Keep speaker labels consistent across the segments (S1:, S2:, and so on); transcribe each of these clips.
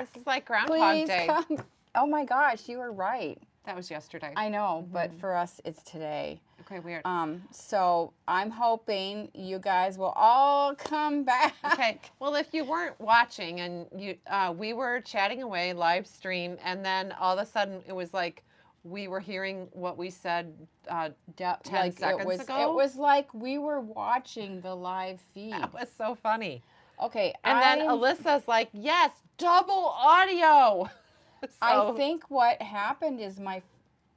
S1: back.
S2: This is like Groundhog
S1: Please
S2: Day.
S1: come. Oh my gosh, you were right.
S2: That was yesterday.
S1: I know, but for us, it's today.
S2: Okay, weird.
S1: So I'm hoping you guys will all come back.
S2: Okay. Well, if you weren't watching and we were chatting away live stream, and then all of a sudden it was like we were hearing what we said 10 seconds ago.
S1: It was like we were watching the live feed.
S2: That was so funny.
S1: Okay.
S2: And then Alyssa's like, yes, double audio.
S1: I think what happened is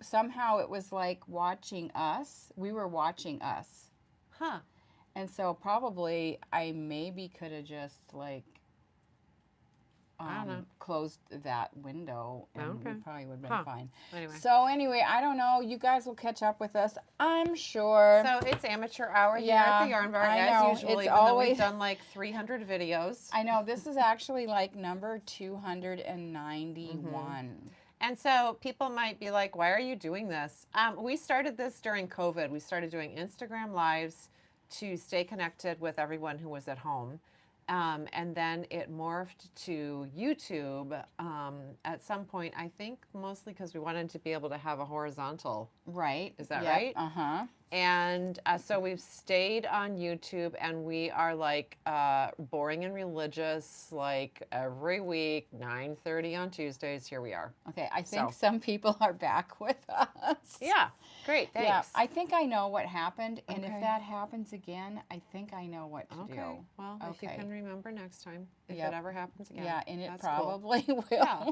S1: somehow it was like watching us. We were watching us.
S2: Huh.
S1: And so probably I maybe could have just like
S2: I don't know.
S1: closed that window and we probably would have been fine.
S2: Anyway.
S1: So anyway, I don't know. You guys will catch up with us, I'm sure.
S2: So it's amateur hour here at the Yarn Bar as usual, even though we've done like 300 videos.
S1: I know. This is actually like number 291.
S2: And so people might be like, why are you doing this? We started this during COVID. We started doing Instagram Lives to stay connected with everyone who was at home. And then it morphed to YouTube at some point, I think mostly because we wanted to be able to have a horizontal.
S1: Right.
S2: Is that right?
S1: Uh-huh.
S2: And so we've stayed on YouTube, and we are like boring and religious, like every week, 9:30 on Tuesdays. Here we are.
S1: Okay, I think some people are back with us.
S2: Yeah, great, thanks.
S1: Yeah, I think I know what happened, and if that happens again, I think I know what to do.
S2: Well, if you can remember next time, if it ever happens again.
S1: Yeah, and it
S2: that's
S1: probably
S2: cool.
S1: will.
S2: Yeah.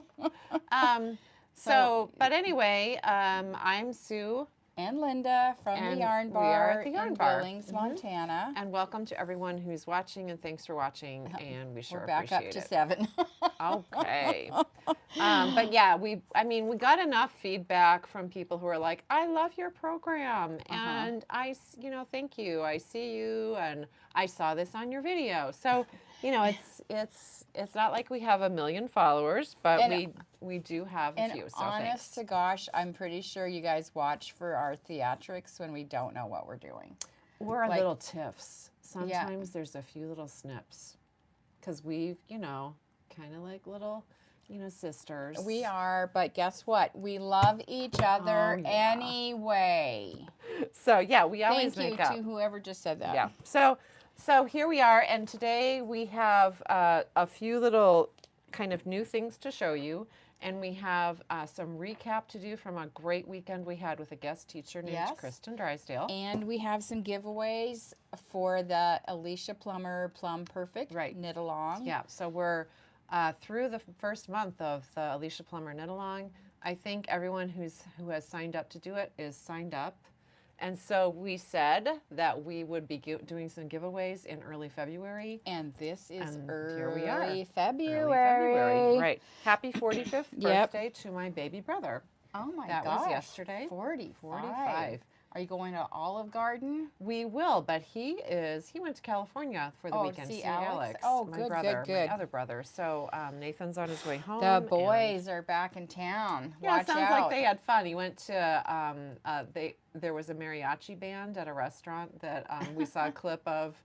S2: But anyway, I'm Sue.
S1: And Linda from the Yarn Bar,
S2: we are at the Yarn
S1: in
S2: Bar.
S1: Billings, Montana.
S2: And welcome to everyone who's watching, and thanks for watching, and we sure
S1: We're back
S2: appreciate
S1: up to 7.
S2: Okay. But yeah, we got enough feedback from people who are like, I love your program, and thank you. I see you, and I saw this on your video. So, it's not like we have 1 million followers, but we do have a few. So
S1: honest to gosh, I'm pretty sure you guys watch for our theatrics when we don't know what we're doing.
S2: We're like, little tiffs. Sometimes there's a few little snips, because we've, kind of like little, sisters.
S1: We are, but guess what? We love each other anyway.
S2: So yeah, we always
S1: Thank
S2: make
S1: you to whoever just said that.
S2: Yeah. So here we are, and today we have a few little kind of new things to show you, and we have some recap to do from a great weekend we had with a guest teacher named Kristin Drysdale.
S1: And we have some giveaways for the Alicia Plummer Plum Perfect Knit Along.
S2: Yeah, so we're through the first month of the Alicia Plummer Knit Along. I think everyone who has signed up to do it is signed up. And so we said that we would be doing some giveaways in early February.
S1: And this is
S2: here we are.
S1: Early February.
S2: Right. Happy 45th birthday to my baby brother.
S1: Oh my
S2: That
S1: gosh.
S2: was yesterday.
S1: 45. Are you going to Olive Garden?
S2: We will, but he went to California for the weekend to see Alex.
S1: Oh,
S2: my
S1: good,
S2: brother,
S1: good.
S2: my other brother. So Nathan's on his way home.
S1: The boys are back in town.
S2: Yeah,
S1: Watch
S2: it sounds
S1: out.
S2: like they had fun. He went to there was a mariachi band at a restaurant that we saw a clip of.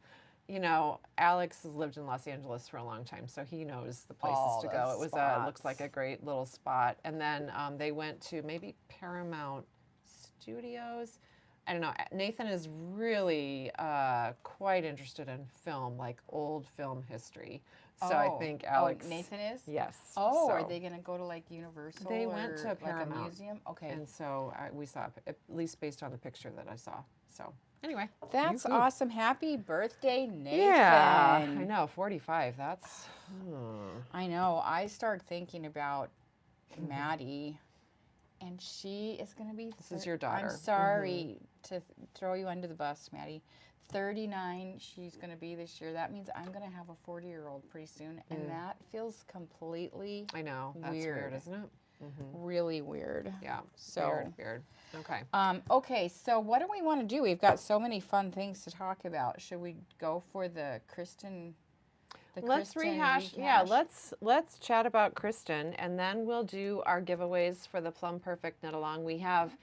S2: Alex has lived in Los Angeles for a long time, so he knows the places to go. It was looks like a great little spot. And then they went to maybe Paramount Studios. I don't know. Nathan is really quite interested in film, like old film history. So I think Alex.
S1: Nathan is?
S2: Yes.
S1: Oh, are they going to go to like Universal?
S2: They went to
S1: like
S2: Paramount.
S1: a museum? Okay.
S2: And so we saw, at least based on the picture that I saw. So anyway.
S1: That's awesome. Happy birthday, Nathan.
S2: Yeah. I know. 45. That's.
S1: I know. I start thinking about Maddie. And she is going to be...
S2: This is your daughter.
S1: I'm sorry to throw you under the bus, Maddie. 39 she's going to be this year. That means I'm going to have a 40-year-old pretty soon. And that feels completely
S2: I know. That's weird, isn't it?
S1: Really weird.
S2: Yeah.
S1: So
S2: weird. Okay.
S1: Okay, so what do we want to do? We've got so many fun things to talk about. Should we go for the Kristin...
S2: Let's rehash. Yeah, let's chat about Kristin, and then we'll do our giveaways for the Plum Perfect Knit Along. We have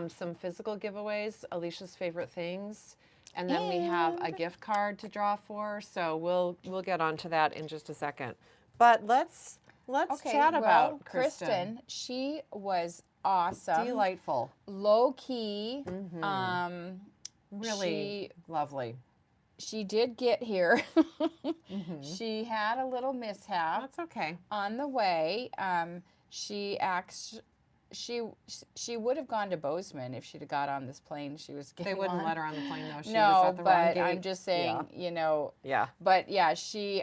S2: some physical giveaways, Alicia's favorite things, and then we have a gift card to draw for. So we'll get onto that in just a second. But let's let's
S1: Okay,
S2: chat
S1: well,
S2: about
S1: Kristin, she was awesome.
S2: Delightful.
S1: Low key.
S2: Really lovely.
S1: She did get here. She had a little mishap.
S2: That's okay.
S1: On the way. She would have gone to Bozeman if she'd have got on this plane she was getting
S2: They wouldn't
S1: on.
S2: let her on the plane though. She was
S1: No,
S2: at the wrong
S1: but
S2: gate.
S1: I'm just saying, you know.
S2: Yeah.
S1: But yeah, she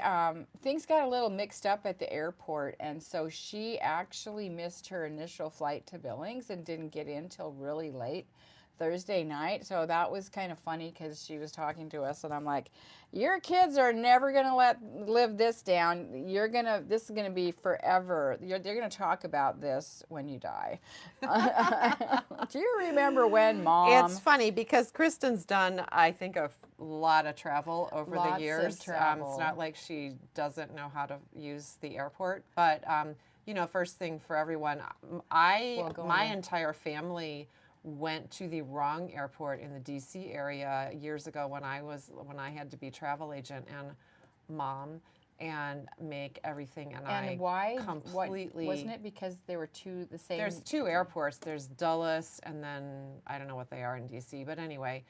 S1: things got a little mixed up at the airport, and so she actually missed her initial flight to Billings and didn't get in till really late Thursday night. So that was kind of funny because she was talking to us, and I'm like, your kids are never gonna live this down. This is gonna be forever. They're gonna talk about this when you die. Do you remember when, Mom?
S2: It's funny because Kristin's done, I think, a lot of travel over
S1: Lots
S2: the
S1: of
S2: years.
S1: travel.
S2: It's not like she doesn't know how to use the airport, but you know, first thing for everyone, my entire family went to the wrong airport in the DC area years ago when I had to be travel agent and mom and make everything, and I
S1: why?
S2: completely
S1: Wasn't it because there were the same?
S2: There's two airports. There's Dulles and then I don't know what they are in DC, but anyway,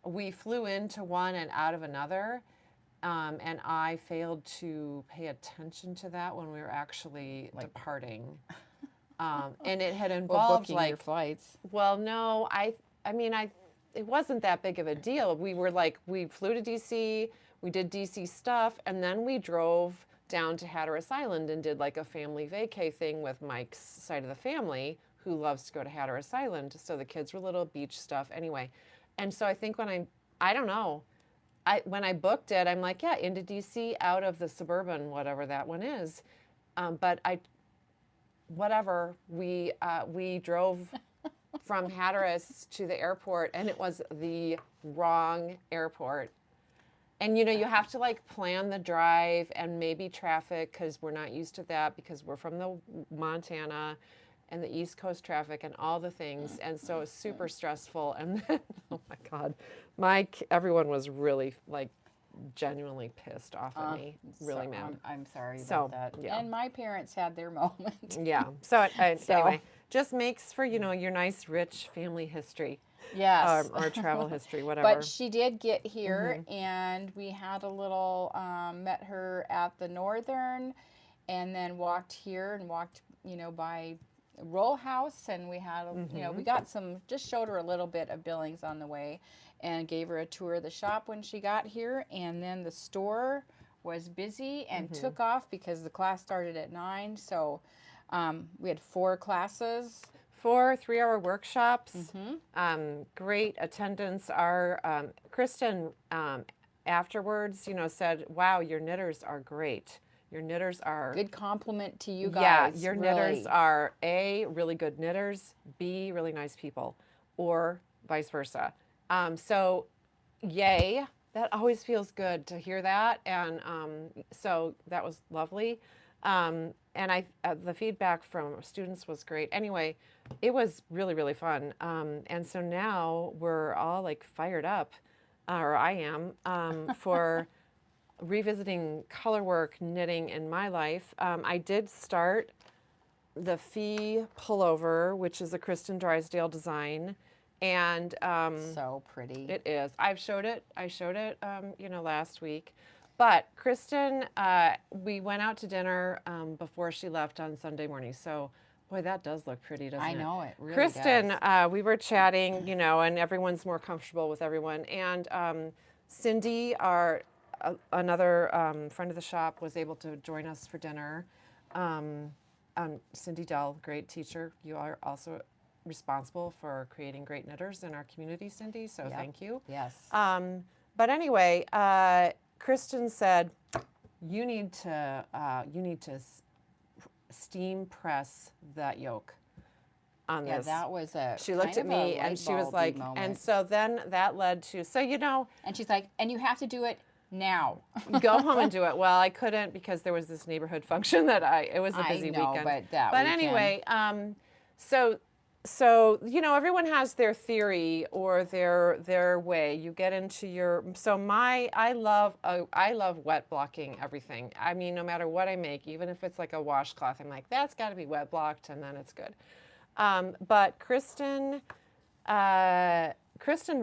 S2: we flew into one and out of another, and I failed to pay attention to that when we were actually departing. And it had involved
S1: booking your flights.
S2: Well, no, it wasn't that big of a deal. We flew to DC, we did DC stuff, and then we drove down to Hatteras Island and did like a family vacay thing with Mike's side of the family, who loves to go to Hatteras Island. So the kids were little beach stuff anyway. And so I think when when I booked it, I'm like, yeah, into DC, out of the suburban, whatever that one is. But we drove from Hatteras to the airport, and it was the wrong airport. And you know, you have to like plan the drive and maybe traffic, because we're not used to that because we're from the Montana and the East Coast traffic and all the things. And so it's super stressful. And then, oh my God, everyone was really like genuinely pissed off at me, really mad.
S1: I'm sorry about that.
S2: Yeah.
S1: And my parents had their moment.
S2: Yeah. So, anyway, just makes for, you know, your nice, rich family history.
S1: Yes.
S2: Or travel history, whatever.
S1: But she did get here, and we had a little, met her at the Northern, and then walked here and walked, you know, by Roll House, and we had, you know, we got just showed her a little bit of Billings on the way, and gave her a tour of the shop when she got here. And then the store was busy and took off because the class started at 9. So we had 4 classes.
S2: 4 3-hour workshops. Great attendance. Our Kristin afterwards, you know, said, "Wow, your knitters are great. Your knitters are
S1: good compliment to you guys.
S2: Yeah, your knitters are A, really good knitters, B, really nice people, or vice versa." So, yay! That always feels good to hear that, and so that was lovely. And the feedback from students was great. Anyway, it was really, really fun. And so now we're all like fired up, or I am, for revisiting color work, knitting in my life. I did start the Fie Pullover, which is a Kristin Drysdale design. And
S1: so pretty.
S2: It is. I showed it, you know, last week. But Kristin, we went out to dinner before she left on Sunday morning. So, boy, that does look pretty, doesn't it?
S1: I know it really
S2: Kristin,
S1: does.
S2: We were chatting, you know, and everyone's more comfortable with everyone. And Cindy, another friend of the shop, was able to join us for dinner. Cindy Dell, great teacher. You are also responsible for creating great knitters in our community, Cindy. So thank you.
S1: Yes.
S2: But anyway, Kristin said, you need to steam press that yoke on this.
S1: Yeah, that was
S2: She looked at me and she was like,
S1: moment.
S2: and so then that led to, so you know.
S1: And she's like, and you have to do it now.
S2: Go home and do it. Well, I couldn't because there was this neighborhood function that it was a busy weekend.
S1: But
S2: anyway, so So, you know, everyone has their theory or their way. You get into your, so I love wet blocking everything. I mean, no matter what I make, even if it's like a washcloth, I'm like, that's got to be wet blocked, and then it's good. But Kristin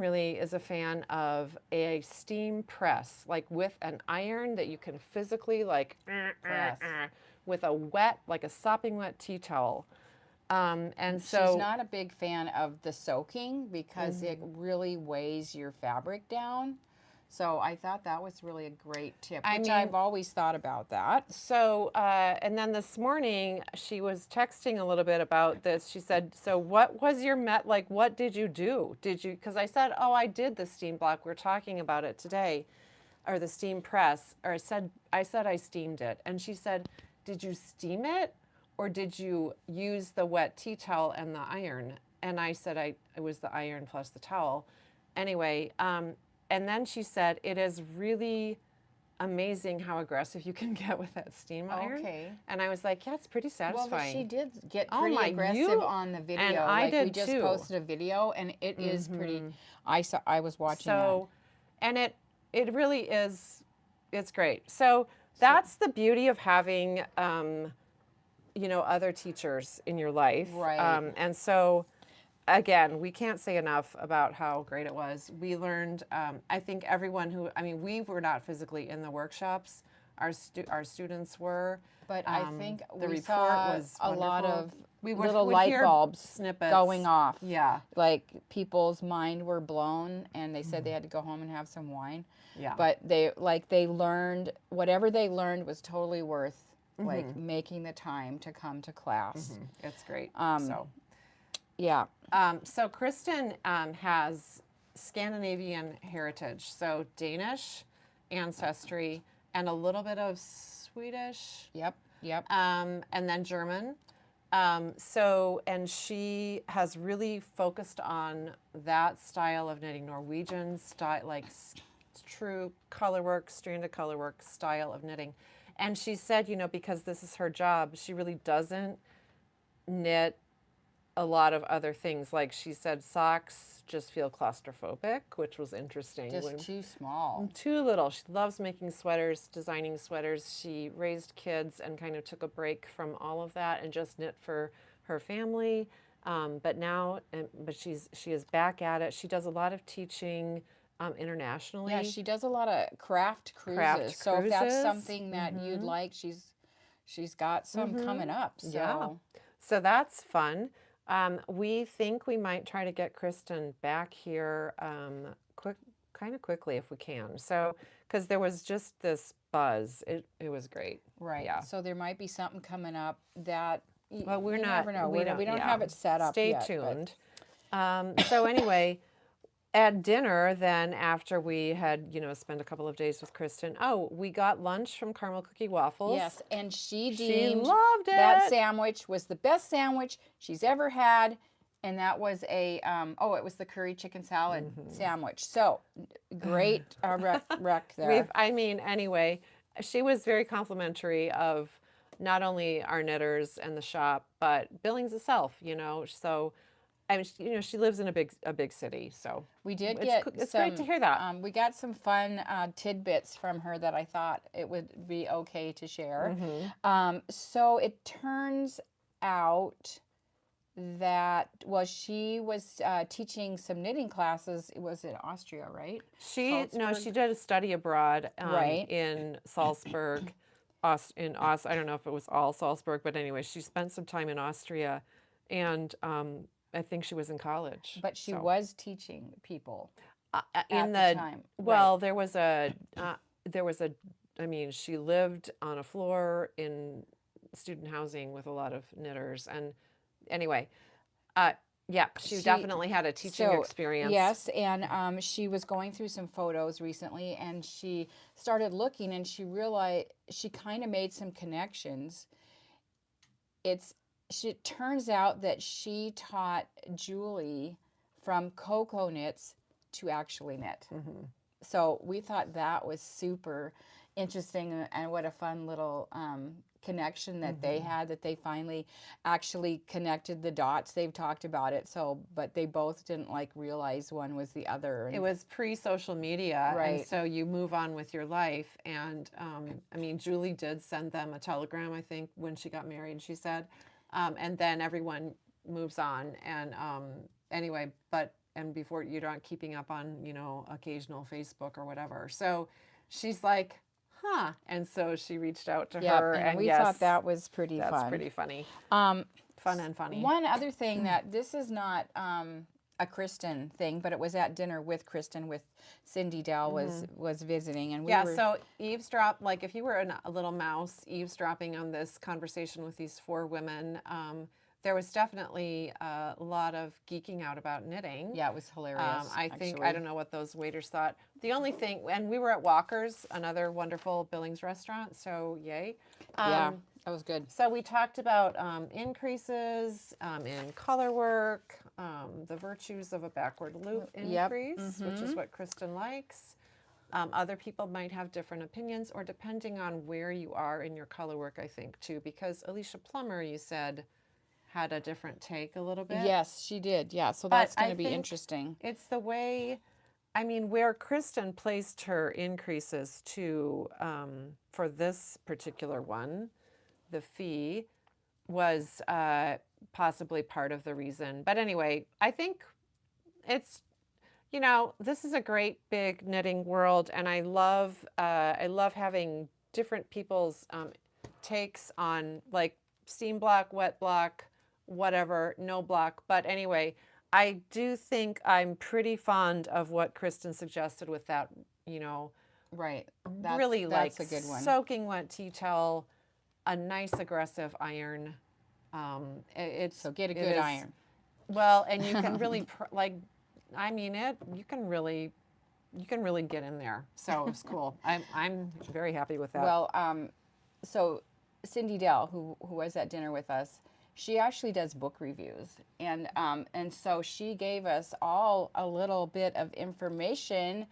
S2: really is a fan of a steam press, like with an iron that you can physically like
S1: Press.
S2: with a wet, like a sopping wet tea towel. And so
S1: she's not a big fan of the soaking because it really weighs your fabric down. So I thought that was really a great tip, which I've always thought about that.
S2: So, and then this morning she was texting a little bit about this. She said, so what was your like, what did you do? Because I said, oh, I did the steam block. We're talking about it today, or the steam press, or I said I steamed it. And she said, did you steam it? Or did you use the wet tea towel and the iron? And I said it was the iron plus the towel. Anyway, and then she said, it is really amazing how aggressive you can get with that steam iron.
S1: Okay.
S2: And I was like, yeah, it's pretty satisfying.
S1: Well, she did get pretty aggressive on the video.
S2: And I did
S1: we just
S2: too.
S1: posted a video, and it is pretty. I was watching that.
S2: And it really is. It's great. So that's the beauty of having. You know, other teachers in your life.
S1: Right.
S2: And so, again, we can't say enough about how great it was. We learned, I think everyone who, I mean, we were not physically in the workshops. Our students were.
S1: But I think
S2: the
S1: we
S2: report
S1: saw
S2: was
S1: a lot
S2: wonderful.
S1: of
S2: We
S1: little light bulbs
S2: snippets
S1: going off.
S2: Yeah.
S1: Like people's mind were blown, and they said they had to go home and have some wine.
S2: Yeah.
S1: But they learned, whatever they learned was totally worth like making the time to come to class.
S2: It's great.
S1: Yeah.
S2: So Kristin has Scandinavian heritage, so Danish ancestry and a little bit of Swedish.
S1: Yep.
S2: And then German. And she has really focused on that style of knitting, Norwegian style, like true colorwork, stranded colorwork style of knitting. And she said, you know, because this is her job, she really doesn't knit a lot of other things. Like she said, socks just feel claustrophobic, which was interesting.
S1: Just too small.
S2: Too little. She loves making sweaters, designing sweaters. She raised kids and kind of took a break from all of that and just knit for her family. But she is back at it. She does a lot of teaching internationally.
S1: Yeah, she does a lot of craft cruises. So if that's something that you'd like, she's got some coming up. So.
S2: Yeah. So that's fun. We think we might try to get Kristin back here kind of quickly if we can. So, because there was just this buzz. It was great.
S1: Right.
S2: Yeah.
S1: So there might be something coming up that
S2: well,
S1: we never know. We don't have it set up
S2: yet. Stay tuned. So anyway, at dinner, then after we had, you know, spent a couple of days with Kristin, we got lunch from Caramel Cookie Waffles.
S1: Yes, and she deemed
S2: loved it.
S1: That sandwich was the best sandwich she's ever had, and that was it was the curry chicken salad sandwich. So great rec there.
S2: Anyway, she was very complimentary of not only our knitters and the shop, but Billings itself, you know, so. I mean, you know, she lives in a big city, so
S1: we did
S2: it's great to hear that.
S1: We got some fun tidbits from her that I thought it would be okay to share. So it turns out that she was teaching some knitting classes. It was in Austria, right?
S2: She did a study abroad in Salzburg. I don't know if it was all Salzburg, but anyway, she spent some time in Austria, and I think she was in college.
S1: But she was teaching people
S2: at
S1: the time.
S2: Well, there was a, she lived on a floor in student housing with a lot of knitters. And anyway, she definitely had a teaching experience.
S1: Yes, and she was going through some photos recently, and she started looking, and she realized she kind of made some connections. It turns out that she taught Julie from Coco Knits to actually knit. So we thought that was super interesting, and what a fun little connection that they had, that they finally actually connected the dots. They've talked about it, but they both didn't like realize one was the other.
S2: It was pre-social media,
S1: Right.
S2: and so you move on with your life. And I mean, Julie did send them a telegram, I think, when she got married, she said, and then everyone moves on. And anyway, and before, you're not keeping up on, you know, occasional Facebook or whatever. So she's like, huh. And so she reached out to her, and
S1: we thought that was pretty fun.
S2: That's pretty funny. Fun and funny.
S1: One other thing that this is not a Kristin thing, but it was at dinner with Kristin, with Cindy Dell was visiting, and we were,
S2: so eavesdrop, like if you were a little mouse eavesdropping on this conversation with these 4 women, there was definitely a lot of geeking out about knitting.
S1: Yeah, it was hilarious.
S2: I think, I don't know what those waiters thought. The only thing, and we were at Walker's, another wonderful Billings restaurant, so yay.
S1: Yeah, that was good.
S2: So we talked about increases in color work, the virtues of a backward loop increase, which is what Kristin likes. Other people might have different opinions, or depending on where you are in your color work, I think, too, because Alicia Plummer, you said, had a different take a little bit.
S1: Yes, she did. Yeah, so that's going to be interesting.
S2: It's the way, I mean, where Kristin placed her increases to, for this particular one, the Fie, was possibly part of the reason. But anyway, I think it's, you know, this is a great big knitting world, and I love having different people's takes on, like, steam block, wet block, whatever, no block. But anyway, I do think I'm pretty fond of what Kristin suggested with that, you know,
S1: right.
S2: Really
S1: that's
S2: like
S1: a good one.
S2: Soaking wet T-tail, a nice aggressive iron.
S1: So get a good iron.
S2: Well, and you can really you can really get in there. So it's cool. I'm very happy with that.
S1: Well, so Cindy Dell, who was at dinner with us, she actually does book reviews, and so she gave us all a little bit of information.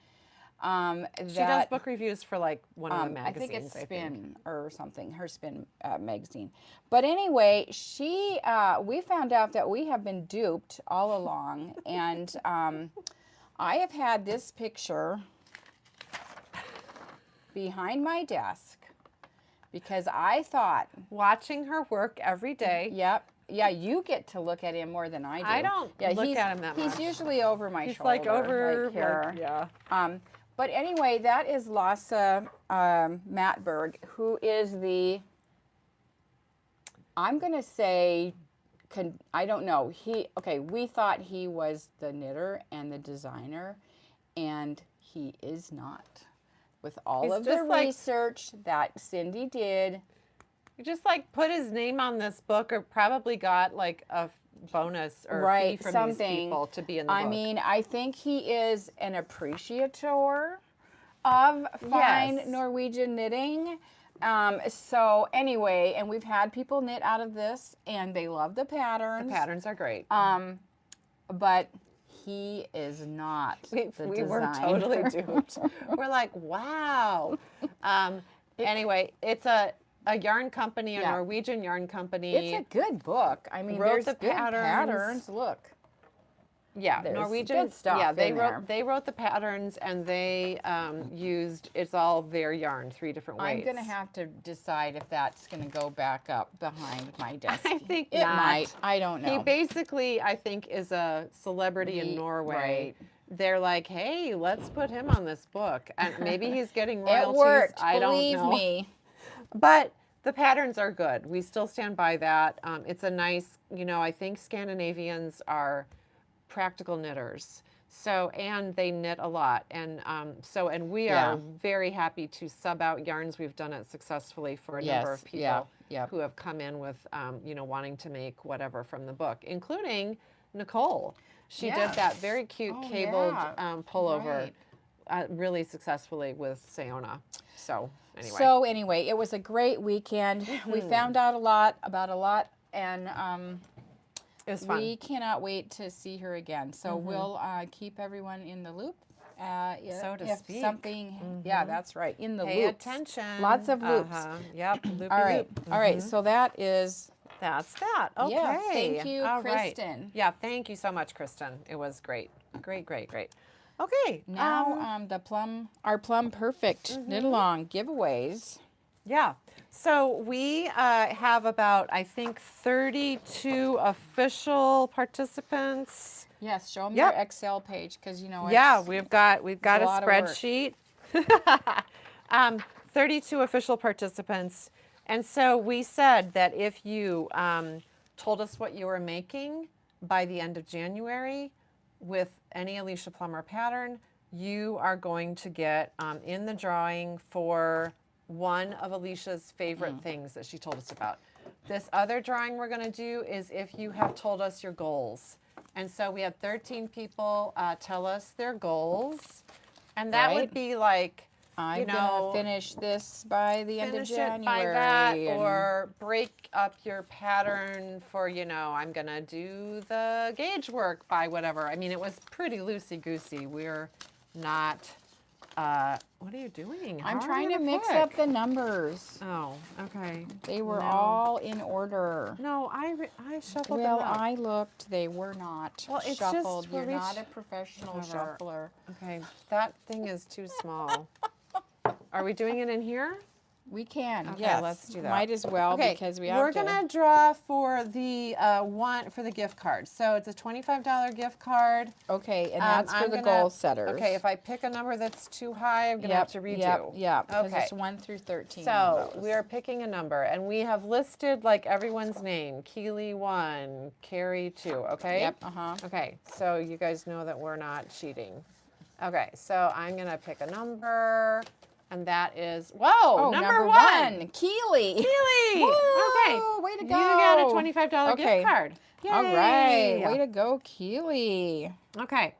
S2: She does book reviews for like one of the magazines.
S1: I think it's Spin or something, her Spin magazine. But anyway, we found out that we have been duped all along, and I have had this picture behind my desk because I thought,
S2: watching her work every day.
S1: Yep. Yeah, you get to look at him more than I do.
S2: I don't look at him that much.
S1: He's usually over my shoulder.
S2: He's like over
S1: like here.
S2: yeah.
S1: But anyway, that is Lasse Matberg, who is I'm going to say, I don't know. We thought he was the knitter and the designer, and he is not. With all of the research that Cindy did.
S2: You just like put his name on this book, or probably got like a bonus or fee from these people to be in the book.
S1: I mean, I think he is an appreciator of fine Norwegian knitting. So anyway, and we've had people knit out of this, and they love the patterns.
S2: The patterns are great.
S1: But he is not
S2: we were totally duped. We're like, wow. Anyway, it's a yarn company, a Norwegian yarn company.
S1: It's a good book. I mean, there's the patterns. Look.
S2: Yeah,
S1: there's
S2: Norwegian
S1: good stuff.
S2: Yeah, they wrote the patterns, and they it's all their yarn, 3 different weights.
S1: I'm gonna have to decide if that's gonna go back up behind my desk.
S2: I think
S1: it might. I don't know.
S2: He basically, I think, is a celebrity in Norway.
S1: Right.
S2: They're like, hey, let's put him on this book, and maybe he's getting royalties.
S1: It worked.
S2: I don't know.
S1: Believe me.
S2: But the patterns are good. We still stand by that. It's a nice, I think Scandinavians are practical knitters. So, and they knit a lot. And and we are very happy to sub out yarns. We've done it successfly for a number of people who have come in with, wanting to make whatever from the book, including Nicole. She did that very cute cabled pullover really successfully with Sayona. So anyway.
S1: It was a great weekend. We found out about a lot, and
S2: it was fun.
S1: We cannot wait to see her again. So we'll keep everyone in the loop Yeah,
S2: so to
S1: if
S2: speak.
S1: something, yeah, that's right. In the
S2: Pay
S1: loops.
S2: attention.
S1: Lots of loops.
S2: Yep. Loopy
S1: All right.
S2: loop.
S1: All right. So that is.
S2: That's that. Okay.
S1: Yeah, thank you,
S2: All right.
S1: Kristin.
S2: Yeah, thank you so much, Kristin. It was great. Great, great, great. Okay.
S1: Now our Plum Perfect Knit Along giveaways.
S2: Yeah. So we have about, I think, 32 official participants.
S1: Yes, show them
S2: Yep.
S1: your Excel page because
S2: Yeah, we've got a
S1: lot of work.
S2: spreadsheet. 32 official participants. And so we said that if you told us what you were making by the end of January with any Alicia Plummer pattern, you are going to get in the drawing for one of Alicia's favorite things that she told us about. This other drawing we're going to do is if you have told us your goals. And so we had 13 people tell us their goals. And that would be like,
S1: I'm gonna finish this by the end of January.
S2: Finish it by that, or break up your pattern for, I'm gonna do the gauge work by whatever. I mean, it was pretty loosey-goosey. We're not, what are you doing?
S1: I'm trying to mix up the numbers.
S2: Oh, okay.
S1: They were all in order.
S2: No, I shuffled them
S1: Well,
S2: up.
S1: I looked. They were not shuffled. You're not a professional shuffler.
S2: Okay, that thing is too small. Are we doing it in here?
S1: We can.
S2: Okay,
S1: yes.
S2: let's do that.
S1: Might as well because we have
S2: We're gonna draw for the for the gift card. So it's a $25 gift card.
S1: Okay, and that's for the goal setters.
S2: Okay, if I pick a number that's too high, I'm gonna have to redo.
S1: Yep. Because
S2: Okay.
S1: it's 1 through 13.
S2: So we are picking a number, and we have listed like everyone's name: Keely 1, Carrie 2. Okay.
S1: Yep.
S2: Okay. So you guys know that we're not cheating. Okay. So I'm gonna pick a number. And that is, number one.
S1: Keely.
S2: Keely.
S1: Okay. Way to go.
S2: You get a $25 gift card. Yay.
S1: All right. Way to go, Keely.
S2: Okay.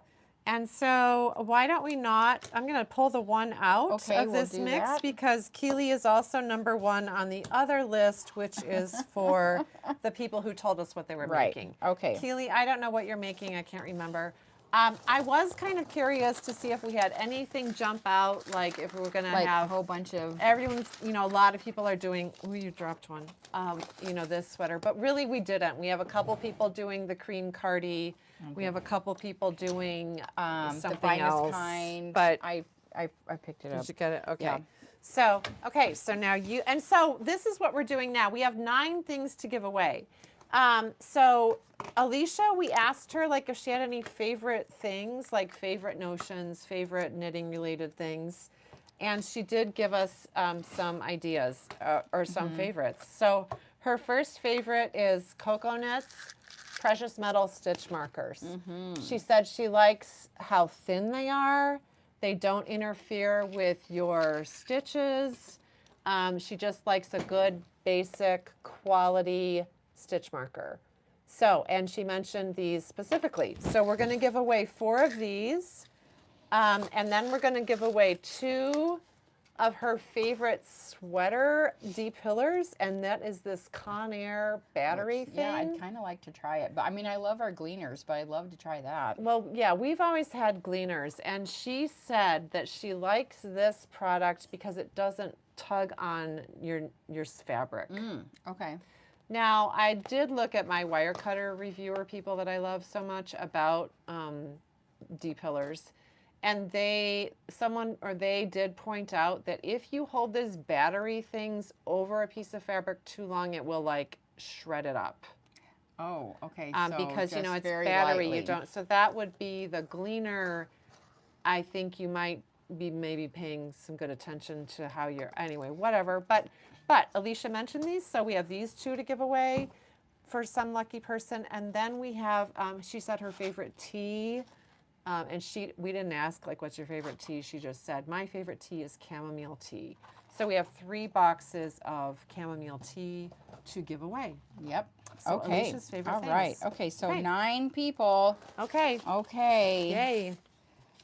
S2: And so why don't we not, I'm going to pull the one out of this mix because Keely is also number one on the other list, which is for the people who told us what they were making.
S1: Okay.
S2: Keely, I don't know what you're making. I can't remember. I was kind of curious to see if we had anything jump out, like if we were going to have
S1: a whole bunch of...
S2: Everyone's, a lot of people are doing, you dropped one, this sweater. But really we didn't. We have a couple people doing the cream cardi. Okay. We have a couple people doing something
S1: the finest
S2: else.
S1: Kind.
S2: But
S1: I picked it up.
S2: Did you get it? Okay.
S1: Yeah.
S2: So, so now so this is what we're doing now. We have 9 things to give away. So Alicia, we asked her if she had any favorite things, like favorite notions, favorite knitting related things. And she did give us some ideas or some favorites. So her first favorite is Cocoa Knits Precious Metal Stitch Markers. She said she likes how thin they are. They don't interfere with your stitches. She just likes a good basic quality stitch marker. So, and she mentioned these specifically. So we're going to give away 4 of these. And then we're going to give away 2 of her favorite sweater D-pillars. And that is this Conair battery thing.
S1: Yeah, I'd kind of like to try it. But I mean, I love our gleaners, but I'd love to try that.
S2: Well, yeah, we've always had gleaners. And she said that she likes this product because it doesn't tug on your fabric.
S1: Okay.
S2: Now, I did look at my wire cutter reviewer people that I love so much about D-pillars, and they did point out that if you hold these battery things over a piece of fabric too long, it will shred it up.
S1: Oh, okay.
S2: Because it's battery,
S1: lightly.
S2: you don't. So that would be the gleaner. I think you might be maybe paying some good attention to how you're. Anyway, whatever. But Alicia mentioned these, so we have these 2 to give away for some lucky person. And then we have, she said her favorite tea, and we didn't ask, what's your favorite tea? She just said, my favorite tea is chamomile tea. So we have 3 boxes of chamomile tea to give away.
S1: Yep.
S2: So
S1: okay.
S2: Alicia's favorite
S1: All
S2: things.
S1: right. Okay, so 9 people.
S2: Okay.
S1: Okay.
S2: Yay.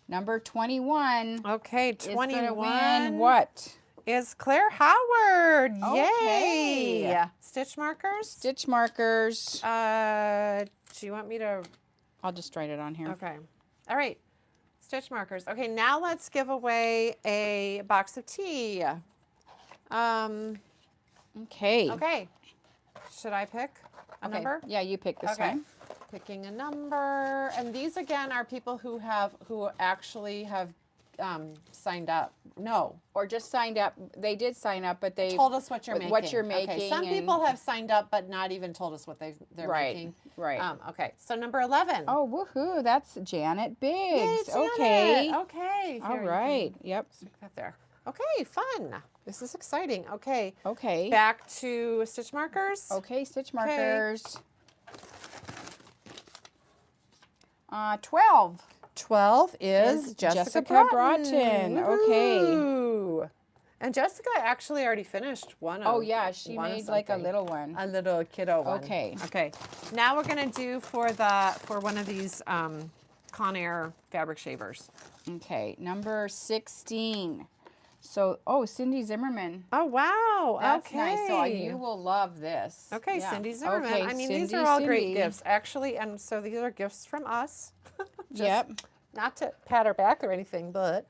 S1: Number 21.
S2: Okay, 21.
S1: Is gonna win what?
S2: Is Claire Howard.
S1: Okay.
S2: Yay. Stitch markers?
S1: Stitch markers.
S2: Do you want me to?
S1: I'll just write it on here.
S2: Okay. All right. stitch markers. Okay, now let's give away a box of tea.
S1: Okay.
S2: Okay. Should I pick a number?
S1: Yeah, you pick this
S2: Okay.
S1: time.
S2: Picking a number. And these again are people who actually have signed up. No.
S1: Or just signed up. They did sign up, but they
S2: Told us what you're making.
S1: What you're
S2: Okay.
S1: making.
S2: Some people have signed up but not even told us what they're making.
S1: Right.
S2: Okay. So number 11.
S1: Oh, woohoo! That's Janet Biggs.
S2: Yay, Janet.
S1: Okay.
S2: Okay.
S1: All
S2: Here, you
S1: right.
S2: can
S1: Yep.
S2: stick that there. Okay, fun. This is exciting. Okay.
S1: Okay.
S2: Back to stitch markers.
S1: Okay, stitch markers. 12.
S2: 12 is Jessica Broughton.
S1: Okay.
S2: Woohoo. And Jessica actually already finished one of
S1: Oh yeah, she made like a little one.
S2: A little kiddo one.
S1: Okay.
S2: Okay. Now we're gonna do for one of these Conair fabric shavers.
S1: Okay, number 16. So, oh, Cindy Zimmerman.
S2: Oh wow.
S1: That's
S2: okay.
S1: nice. So you will love this.
S2: Okay,
S1: Yeah.
S2: Cindy Zimmerman.
S1: Okay,
S2: I mean,
S1: Cindy,
S2: these are all great
S1: Cindy.
S2: gifts, actually, and so these are gifts from us.
S1: Yep.
S2: Not to pat her back or anything, but.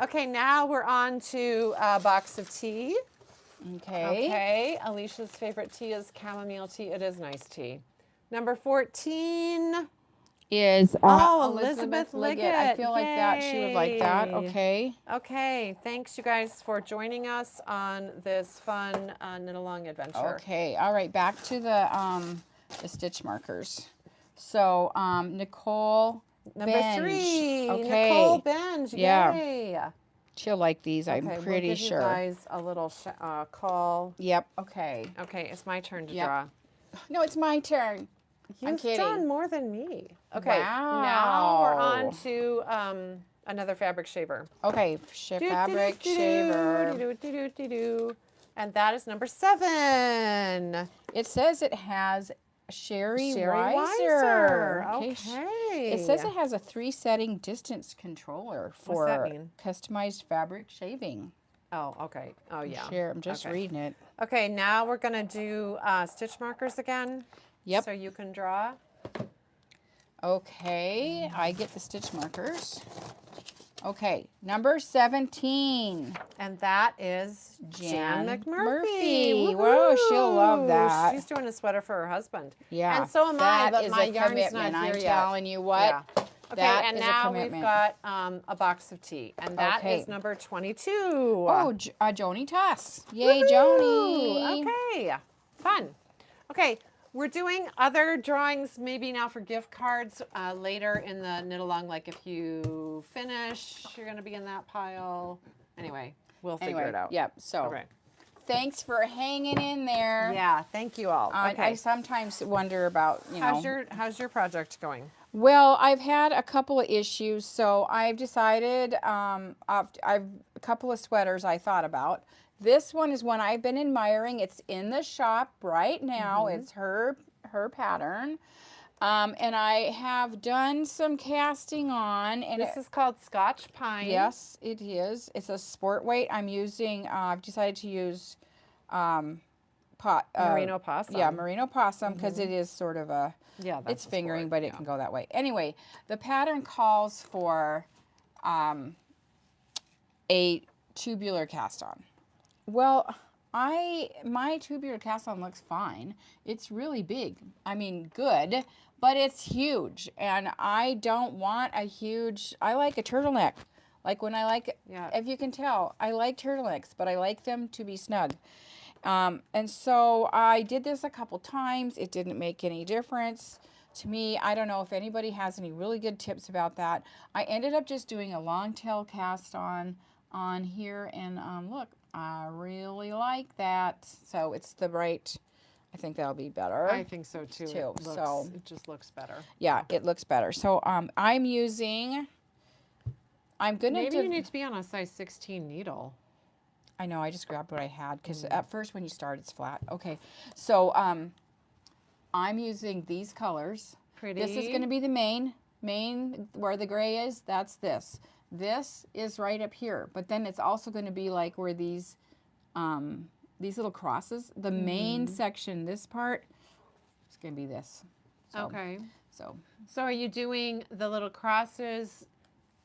S2: Okay, now we're on to a box of tea.
S1: Okay.
S2: Okay, Alicia's favorite tea is chamomile tea. It is nice tea. Number 14
S1: is
S2: Elizabeth
S1: Liggett. I
S2: Liggett.
S1: feel like that she would like that.
S2: Yay.
S1: Okay.
S2: Okay, thanks you guys for joining us on this fun knit along adventure.
S1: Okay. All right. Back to the stitch markers. So Nicole
S2: Number
S1: Benge.
S2: 3,
S1: Okay.
S2: Nicole Benge.
S1: Yeah.
S2: Yay.
S1: She'll like these. I'm
S2: Okay,
S1: pretty
S2: we'll give
S1: sure.
S2: you guys a little call.
S1: Yep. Okay.
S2: Okay, it's my turn to
S1: Yep.
S2: draw.
S1: No, it's my turn. I'm
S2: You've
S1: kidding.
S2: done more than me. Okay,
S1: Wow.
S2: now we're on to another fabric shaver.
S1: Okay. Fabric shaver.
S2: And that is number 7.
S1: It says it has Sherry
S2: Weiser.
S1: Weiser.
S2: Okay.
S1: It says it has a 3-setting distance controller for
S2: What's that mean?
S1: customized fabric shaving.
S2: Oh, okay. Oh, yeah.
S1: I'm just
S2: Okay.
S1: reading it.
S2: Okay, now we're going to do stitch markers again.
S1: Yep.
S2: So you can draw.
S1: Okay, I get the stitch markers. Okay, number 17.
S2: And that is Jan McMurphy.
S1: Whoa, she'll love that.
S2: She's doing a sweater for her husband.
S1: Yeah.
S2: And so am I,
S1: that
S2: but
S1: is
S2: my
S1: a
S2: yarn's
S1: commitment.
S2: not here
S1: I'm
S2: yet.
S1: telling you what.
S2: Yeah. Okay,
S1: That
S2: and
S1: is a
S2: now we've
S1: commitment.
S2: got a box of tea. And that
S1: Okay.
S2: is number 22.
S1: Oh, Joni Toss. Yay,
S2: Woohoo!
S1: Joni.
S2: Okay, fun. Okay, we're doing other drawings maybe now for gift cards later in the knit along. Like if you finish, you're going to be in that pile. Anyway, we'll figure it out.
S1: Yep. So
S2: Okay.
S1: thanks for hanging in there.
S2: Yeah, thank you all. Okay.
S1: I sometimes wonder about,
S2: How's your project going?
S1: Well, I've had a couple of issues, so I've decided I've a couple of sweaters I thought about. This one is one I've been admiring. It's in the shop right now. It's her pattern. And I have done some casting on. And
S2: This is called Scotch Pine.
S1: yes, it is. It's a sport weight. I'm using, I've decided to use
S2: Merino possum.
S1: Yeah, merino possum, because it is sort of a,
S2: Yeah, that's
S1: it's
S2: a
S1: fingering,
S2: sport,
S1: but it can go that way. Anyway, the pattern calls for a tubular cast on. Well, my tubular cast on looks fine. It's really big. I mean, good, but it's huge, and I don't want a huge. I like a turtleneck. Like when I like,
S2: Yeah.
S1: if you can tell, I like turtlenecks, but I like them to be snug. And so I did this a couple times. It didn't make any difference to me. I don't know if anybody has any really good tips about that. I ended up just doing a long tail cast on here, and look, I really like that. So it's the right, I think that'll be better.
S2: I think so too. It just looks better.
S1: Yeah, it looks better. So I'm using, I'm going to
S2: Maybe you need to be on a size 16 needle.
S1: I know, I just grabbed what I had because at first when you start it's flat. Okay, so I'm using these colors.
S2: Pretty.
S1: This is going to be the main where the gray is. That's this. This is right up here, but then it's also going to be like where these little crosses. The main section, this part, is going to be this. So,
S2: Okay. So are you doing the little crosses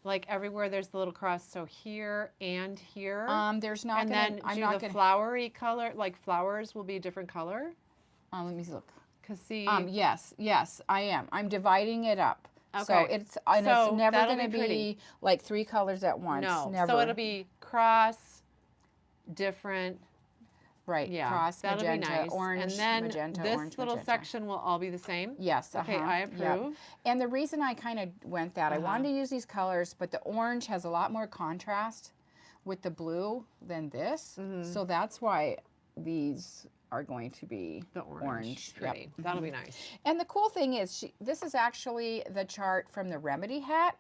S2: like everywhere there's the little cross? So here and here.
S1: There's not.
S2: And
S1: gonna,
S2: then
S1: I'm
S2: do
S1: not
S2: the
S1: gonna.
S2: flowery color, like flowers will be a different color.
S1: Let me look.
S2: Cause see.
S1: Yes, I am. I'm dividing it up.
S2: Okay.
S1: So it's never
S2: that'll
S1: going to
S2: be
S1: be like 3 colors at once.
S2: No.
S1: Never.
S2: So it'll be cross, different.
S1: Right.
S2: Yeah.
S1: Cross,
S2: that'll
S1: magenta,
S2: be nice.
S1: orange,
S2: and then
S1: magenta,
S2: this
S1: orange,
S2: little
S1: magenta.
S2: section will all be the same.
S1: Yes.
S2: Okay, I approve.
S1: Yep. And the reason I kind of went that, I wanted to use these colors, but the orange has a lot more contrast with the blue than this. So that's why these are going to be
S2: the orange.
S1: Yep.
S2: That'll be nice.
S1: And the cool thing is, this is actually the chart from the Remedy hat.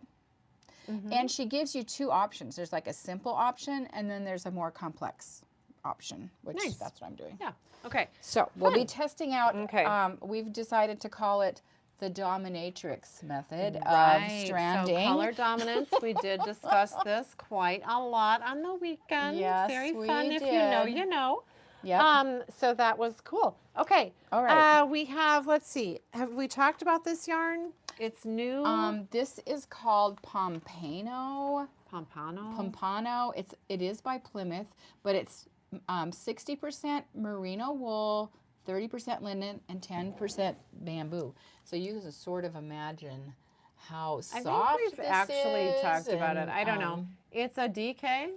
S1: And she gives you 2 options. There's like a simple option, and then there's a more complex option, which that's what I'm doing.
S2: Yeah. Okay.
S1: So we'll be testing out.
S2: Okay.
S1: We've decided to call it the dominatrix method
S2: Right.
S1: of stranding.
S2: So color dominance, we did discuss this quite a lot on the weekend.
S1: Yes,
S2: Very
S1: we
S2: fun. If you know,
S1: did.
S2: you know.
S1: Yep.
S2: So that was cool. Okay.
S1: All right.
S2: We have, let's see, have we talked about this yarn? It's new.
S1: This is called Pompano.
S2: Pompano.
S1: It is by Plymouth, but it's 60% merino wool, 30% linen, and 10% bamboo. So you can sort of imagine how soft
S2: I think we've
S1: this
S2: actually
S1: is,
S2: talked about it.
S1: and,
S2: I don't know. It's a DK.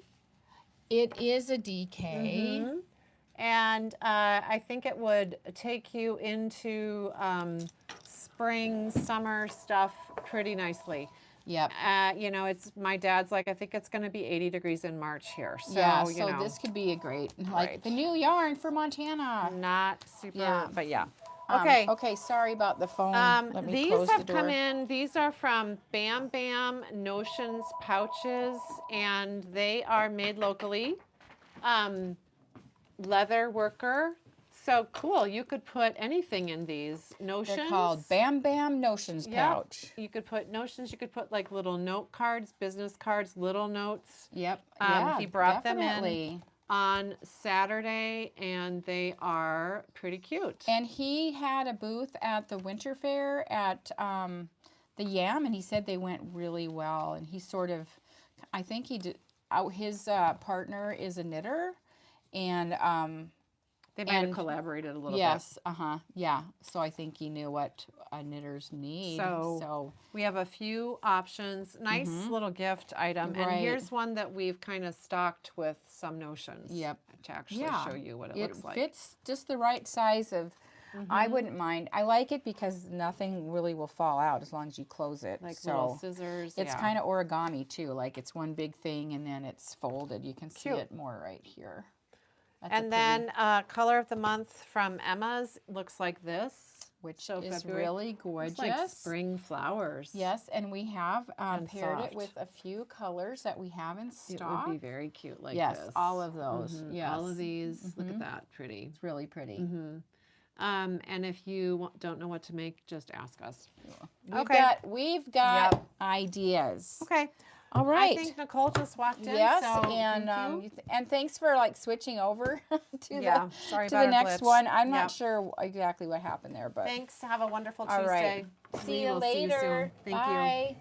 S1: It is a DK.
S2: And I think it would take you into spring, summer stuff pretty nicely.
S1: Yep.
S2: You know, it's my dad's like, I think it's going to be 80 degrees in March here. So,
S1: Yeah,
S2: you
S1: so
S2: know,
S1: this could be a great, like
S2: Right.
S1: the new yarn for Montana.
S2: not super,
S1: Yeah.
S2: but yeah. Okay.
S1: Okay, sorry about the phone. Let me
S2: These
S1: close
S2: have
S1: the door.
S2: come in. These are from Bam Bam Notions pouches, and they are made locally. Leather worker. So cool. You could put anything in these notions.
S1: They're called Bam Bam Notions
S2: Yeah.
S1: pouch.
S2: You could put notions. You could put like little note cards, business cards, little notes.
S1: Yep.
S2: He brought them
S1: definitely.
S2: in on Saturday, and they are pretty cute.
S1: And he had a booth at the winter fair at the Yam, and he said they went really well. And he sort of, I think he did. His partner is a knitter, and
S2: they might have collaborated a little bit.
S1: Yes, yeah. So I think he knew what knitters need.
S2: So we have a few options. Nice little gift item.
S1: Right.
S2: And here's one that we've kind of stocked with some notions.
S1: Yep.
S2: To actually show you what it looks like.
S1: It fits just the right size of, I wouldn't mind. I like it because nothing really will fall out as long as you close it.
S2: Like little scissors.
S1: It's kind of origami too. Like it's one big thing and then it's folded. You can see it more right here.
S2: And then color of the month from Emma's looks like this.
S1: Which is really gorgeous.
S2: It's like spring flowers.
S1: Yes, and we have paired it with a few colors that we have in stock.
S2: It would be very cute like this.
S1: Yes, all of those. Yes.
S2: All of these. Look at that. Pretty.
S1: It's really pretty.
S2: And if you don't know what to make, just ask us.
S1: We've got ideas.
S2: Okay.
S1: All right.
S2: I think Nicole just walked in.
S1: Yes,
S2: so
S1: and thanks for like switching over to the next
S2: glitch.
S1: one. I'm not sure exactly what happened there, but
S2: thanks. Have a wonderful Tuesday.
S1: All right. See you later.
S2: Thank you.
S1: Bye.